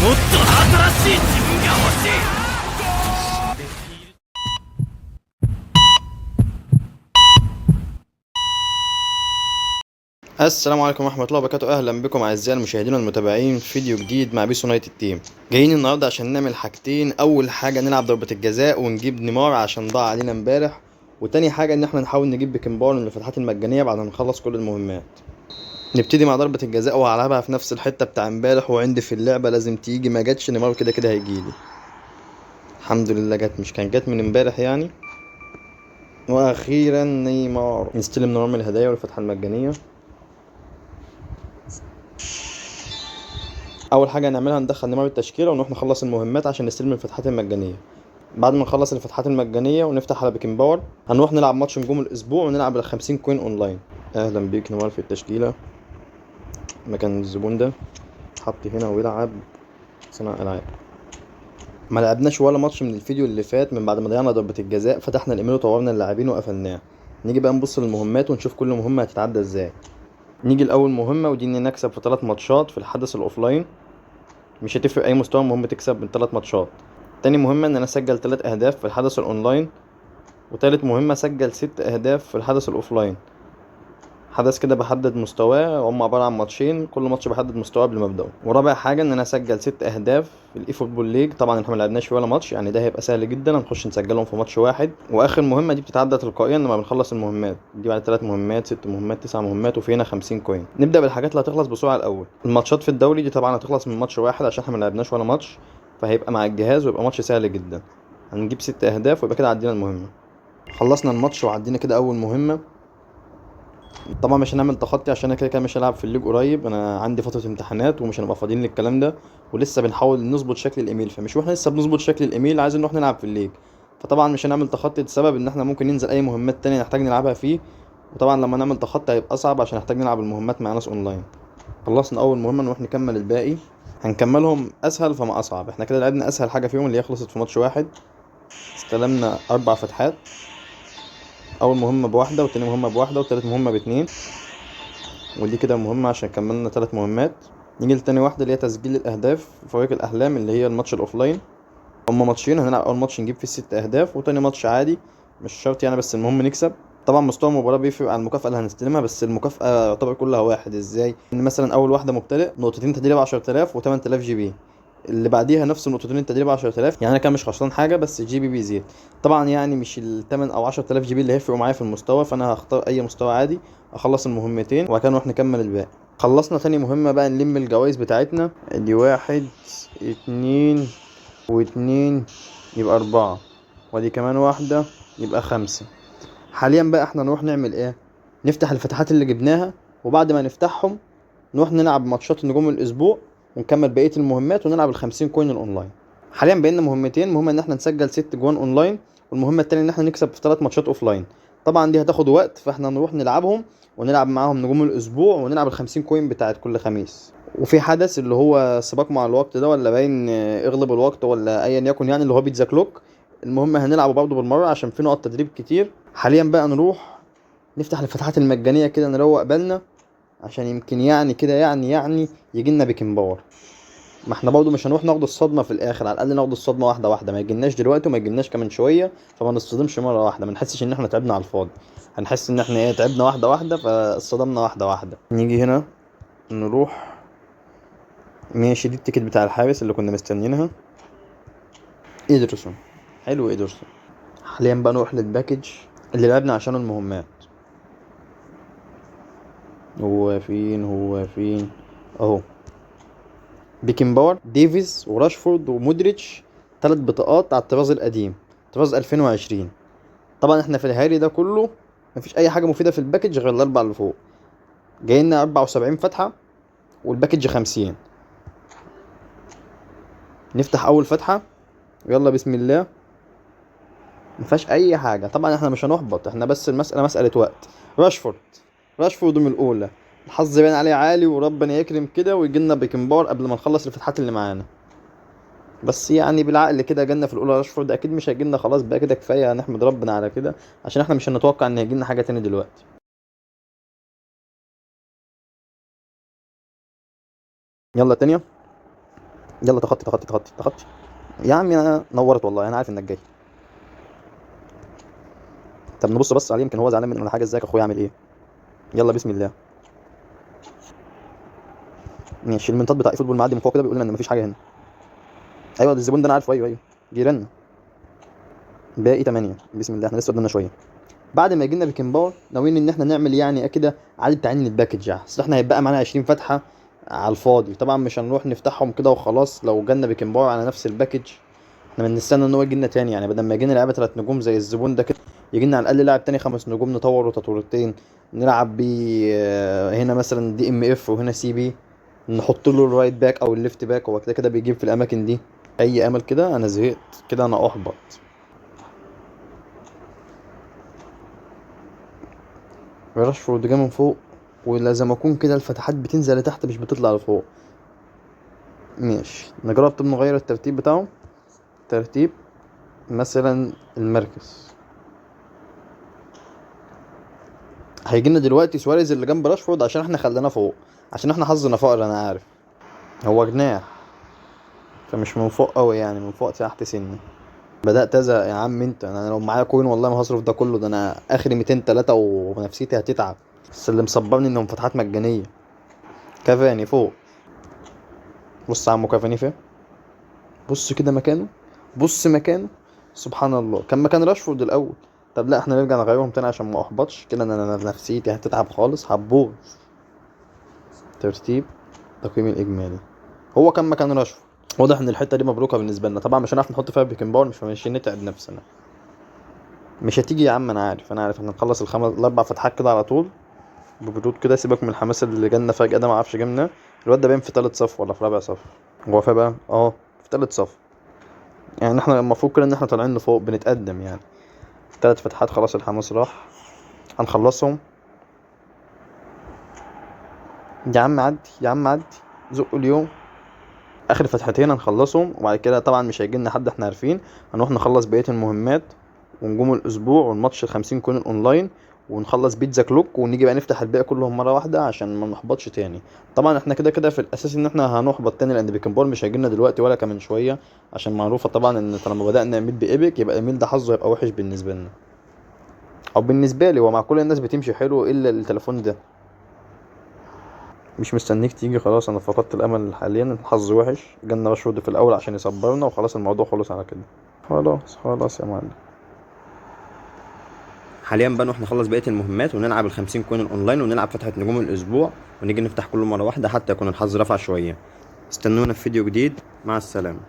もっと新しい自分が欲しい。السلام عليكم ورحمة الله وبركاته. أهلا بكم أعزائي المشاهدين والمتابعين في فيديو جديد مع بيس يونايتد تيم. جايين النهاردة عشان نعمل حاجتين. أول حاجة نلعب ضربة الجزاء ونجيب نيمار عشان ضاع علينا امبارح، وتاني حاجة إن احنا نحاول نجيب بيكنباور من الفتحات المجانية بعد ما نخلص كل المهمات. نبتدي مع ضربة الجزاء وهلعبها في نفس الحتة بتاع امبارح، وعندي في اللعبة لازم تيجي، ما جاتش نيمار كده كده هيجيلي. الحمد لله جت، مش كان جت من امبارح يعني. وأخيرا نيمار. نستلم نيمار من الهدايا والفتحة المجانية. اول حاجه هنعملها ندخل نيمار التشكيله ونروح نخلص المهمات عشان نستلم الفتحات المجانيه. بعد ما نخلص الفتحات المجانيه ونفتح على بيكن باور، هنروح نلعب ماتش نجوم الاسبوع ونلعب ال 50 كوين اونلاين. اهلا بيك نيمار في التشكيله مكان الزبون ده، حط هنا ويلعب صناع العاب. ما لعبناش ولا ماتش من الفيديو اللي فات من بعد ما ضيعنا ضربه الجزاء. فتحنا الايميل وطورنا اللاعبين وقفلناه. نيجي بقى نبص للمهمات ونشوف كل مهمه هتتعدى ازاي. نيجي لاول مهمه، ودي ان نكسب في 3 ماتشات في الحدث الاوفلاين. مش هتفرق اي مستوى، المهم تكسب من 3 ماتشات. تاني مهمة ان انا اسجل 3 اهداف في الحدث الاونلاين. وتالت مهمة اسجل 6 اهداف في الحدث الاوفلاين. حدث كده بحدد مستواه، هم عبارة عن ماتشين، كل ماتش بحدد مستواه قبل ما ابداه. ورابع حاجة ان انا اسجل 6 اهداف في الاي فوتبول ليج. طبعا احنا ملعبناش فيه ولا ماتش، يعني ده هيبقى سهل جدا، هنخش نسجلهم في ماتش واحد. واخر مهمة دي بتتعدى تلقائيا لما بنخلص المهمات دي، بعد 3 مهمات 6 مهمات 9 مهمات، وفي هنا 50 كوين. نبدا بالحاجات اللي هتخلص بسرعة الاول. الماتشات في الدوري دي طبعا هتخلص من ماتش واحد عشان احنا ملعبناش ولا ماتش، فهيبقى مع الجهاز ويبقى ماتش سهل جدا. هنجيب 6 اهداف ويبقى كده عدينا المهمة. خلصنا الماتش وعدينا كده اول مهمة. طبعا مش هنعمل تخطي عشان انا كده كده مش هلعب في الليج قريب، انا عندي فتره امتحانات ومش هنبقى فاضيين للكلام ده. ولسه بنحاول نظبط شكل الايميل، فمش واحنا لسه بنظبط شكل الايميل عايزين نروح نلعب في الليج. فطبعا مش هنعمل تخطي بسبب ان احنا ممكن ننزل اي مهمات تانية نحتاج نلعبها فيه. وطبعا لما نعمل تخطي هيبقى اصعب عشان نحتاج نلعب المهمات مع ناس اونلاين. خلصنا اول مهمه، نروح نكمل الباقي. هنكملهم اسهل فما اصعب. احنا كده لعبنا اسهل حاجه فيهم اللي هي خلصت في ماتش واحد. استلمنا 4 فتحات. اول مهمه بواحده، وتاني مهمه بواحده، وتالت مهمه باتنين. ودي كده مهمة عشان كملنا 3 مهمات. نيجي لتاني واحدة اللي هي تسجيل الأهداف في فريق الأحلام اللي هي الماتش الأوفلاين. هما ماتشين، هنلعب أول ماتش نجيب فيه 6 أهداف، وتاني ماتش عادي مش شرط يعني، بس المهم نكسب. طبعا مستوى المباراة بيفرق عن المكافأة اللي هنستلمها، بس المكافأة يعتبر كلها واحد. ازاي؟ ان مثلا أول واحدة مبتدئ نقطتين تدريب 10000 و8000 جي بي. اللي بعديها نفس النقطتين التدريب 10000، يعني انا كان مش خسران حاجه بس الجي بي بيزيد. طبعا يعني مش ال 8 او 10000 جي بي اللي هيفرقوا معايا في المستوى، فانا هختار اي مستوى عادي. اخلص المهمتين وبعد كده نروح نكمل الباقي. خلصنا تاني مهمه بقى نلم الجوائز بتاعتنا. دي 1 2 و2 يبقى 4، ودي كمان واحده يبقى 5. حاليا بقى احنا نروح نعمل ايه؟ نفتح الفتحات اللي جبناها، وبعد ما نفتحهم نروح نلعب ماتشات نجوم الاسبوع ونكمل بقيه المهمات ونلعب ال50 كوين الاونلاين. حاليا بقينا مهمتين، مهمه ان احنا نسجل 6 جوان اونلاين، والمهمه التانية ان احنا نكسب في 3 ماتشات اوفلاين. طبعا دي هتاخد وقت، فاحنا نروح نلعبهم ونلعب معاهم نجوم الاسبوع ونلعب ال50 كوين بتاعت كل خميس. وفي حدث اللي هو سباق مع الوقت ده، ولا باين اغلب الوقت، ولا ايا يكن يعني، اللي هو بيتزا كلوك. المهم هنلعبه برضه بالمره عشان في نقط تدريب كتير. حاليا بقى نروح نفتح الفتحات المجانيه كده نروق بالنا، عشان يمكن يعني كده يعني يجيلنا بيكن باور. ما احنا برضه مش هنروح ناخد الصدمه في الاخر، على الاقل ناخد الصدمه واحده واحده، ما يجيلناش دلوقتي وما يجيلناش كمان شويه، فما نصطدمش مره واحده، ما نحسش ان احنا تعبنا على الفاضي. هنحس ان احنا ايه، تعبنا واحده واحده فاصطدمنا واحده واحده. نيجي هنا نروح. ماشي، دي التيكت بتاع الحارس اللي كنا مستنيينها. إيدرسون. حلو إيدرسون. حاليا بقى نروح للباكج اللي لعبنا عشان المهمات. هو فين اهو. بيكن باور، ديفيز وراشفورد ومودريتش. 3 بطاقات على الطراز القديم، طراز 2020. طبعا احنا في الهاري ده كله مفيش اي حاجه مفيده في الباكج غير الاربع اللي فوق. جايلنا 74 فتحه والباكج 50. نفتح اول فتحه، يلا بسم الله. مفيهاش اي حاجه. طبعا احنا مش هنحبط، احنا بس المساله مساله وقت. راشفورد. راشفورد من الاولى. الحظ باين عليه عالي وربنا يكرم كده ويجيلنا بيكن باور قبل ما نخلص الفتحات اللي معانا. بس يعني بالعقل كده جالنا في الاولى راشفورد، اكيد مش هيجيلنا، خلاص بقى كده كفايه نحمد ربنا على كده، عشان احنا مش هنتوقع ان هيجيلنا حاجه تاني دلوقتي. يلا تانية. يلا تخطي تخطي تخطي تخطي. يا عم انا نورت والله، انا عارف انك جاي. طب نبص بس عليه، يمكن هو زعلان مني ولا حاجه. ازيك يا اخويا، عامل ايه؟ يلا بسم الله. ماشي، المنطاد بتاع فوتبول معدي من فوق كده بيقول لنا ان مفيش حاجه هنا. ايوه ده الزبون ده انا عارفه، ايوه ايوه جيراننا. باقي 8. بسم الله، احنا لسه قدامنا شويه. بعد ما يجينا بيكن باور ناويين ان احنا نعمل يعني كده اعاده تعيين الباكج. يعني اصل احنا هيبقى معانا 20 فتحه على الفاضي، طبعا مش هنروح نفتحهم كده وخلاص. لو جالنا بيكن باور على نفس الباكج احنا بنستنى ان هو يجي لنا تاني. يعني بدل ما يجينا لعبه 3 نجوم زي الزبون ده كده، يجي لنا على الاقل لاعب تاني 5 نجوم نطوره تطورتين، نلعب بيه هنا مثلا دي ام اف وهنا سي بي، نحط له الرايت باك او الليفت باك. هو كده كده بيجيب في الاماكن دي. اي امل كده، انا زهقت كده، انا احبط. راشفورد جه من فوق، ولازم اكون كده الفتحات بتنزل لتحت مش بتطلع لفوق. ماشي نجرب. طب نغير الترتيب بتاعه. ترتيب مثلا المركز. هيجينا دلوقتي سواريز اللي جنب راشفورد عشان احنا خليناه فوق، عشان احنا حظنا فقر انا عارف. هو جناح فمش من فوق قوي، يعني من فوق تحت سني. بدأت ازهق يا عم انت. انا لو معايا كوين والله ما هصرف ده كله. ده انا اخري 200 3 ونفسيتي هتتعب. بس اللي مصبرني انهم فتحات مجانيه. كافاني فوق. بص يا عمو كافاني فين. بص كده مكانه. بص مكانه. سبحان الله، كان مكان راشفورد الاول. طب لا احنا نرجع نغيرهم تاني عشان ما احبطش كده. انا نفسيتي هتتعب خالص، هتبوظ. ترتيب التقييم الاجمالي. هو كان مكان راشفورد. واضح ان الحته دي مبروكه بالنسبه لنا. طبعا مش هنعرف نحط فيها بيكن باور، مش نتعب نفسنا. مش هتيجي يا عم، انا عارف انا عارف. احنا نخلص الاربع فتحات كده على طول ببرود كده. سيبك من الحماس اللي جالنا فجاه ده، ما اعرفش جالنا. الواد ده باين في تالت صف ولا في رابع صف. هو فين بقى؟ في تالت صف. يعني احنا المفروض كده ان احنا طالعين لفوق بنتقدم يعني. 3 فتحات خلاص، الحماس راح. هنخلصهم. يا عم عدي يا عم عدي. زقوا اليوم. اخر فتحتين هنخلصهم، وبعد كده طبعا مش هيجيلنا حد احنا عارفين. هنروح نخلص بقية المهمات ونجوم الاسبوع والماتش ال50 كون الاونلاين، ونخلص بيتزا كلوك، ونيجي بقى نفتح الباقي كلهم مره واحده عشان ما نحبطش تاني. طبعا احنا كده كده في الاساس ان احنا هنحبط تاني، لان بيكن بول مش هيجيلنا دلوقتي ولا كمان شويه. عشان معروفه طبعا ان طالما بدانا ايميل بايبك يبقى ايميل ده حظه هيبقى وحش بالنسبه لنا، او بالنسبه لي. ومع كل الناس بتمشي حلو الا التليفون ده. مش مستنيك تيجي خلاص، انا فقدت الامل حاليا. الحظ وحش، جالنا راشفورد في الاول عشان يصبرنا وخلاص الموضوع خلص على كده. خلاص خلاص يا معلم. حاليا بقى نروح نخلص بقيه المهمات ونلعب ال50 كوين الاونلاين، ونلعب فتحه نجوم الاسبوع، ونيجي نفتح كله مره واحده حتى يكون الحظ رفع شويه. استنونا في فيديو جديد. مع السلامه.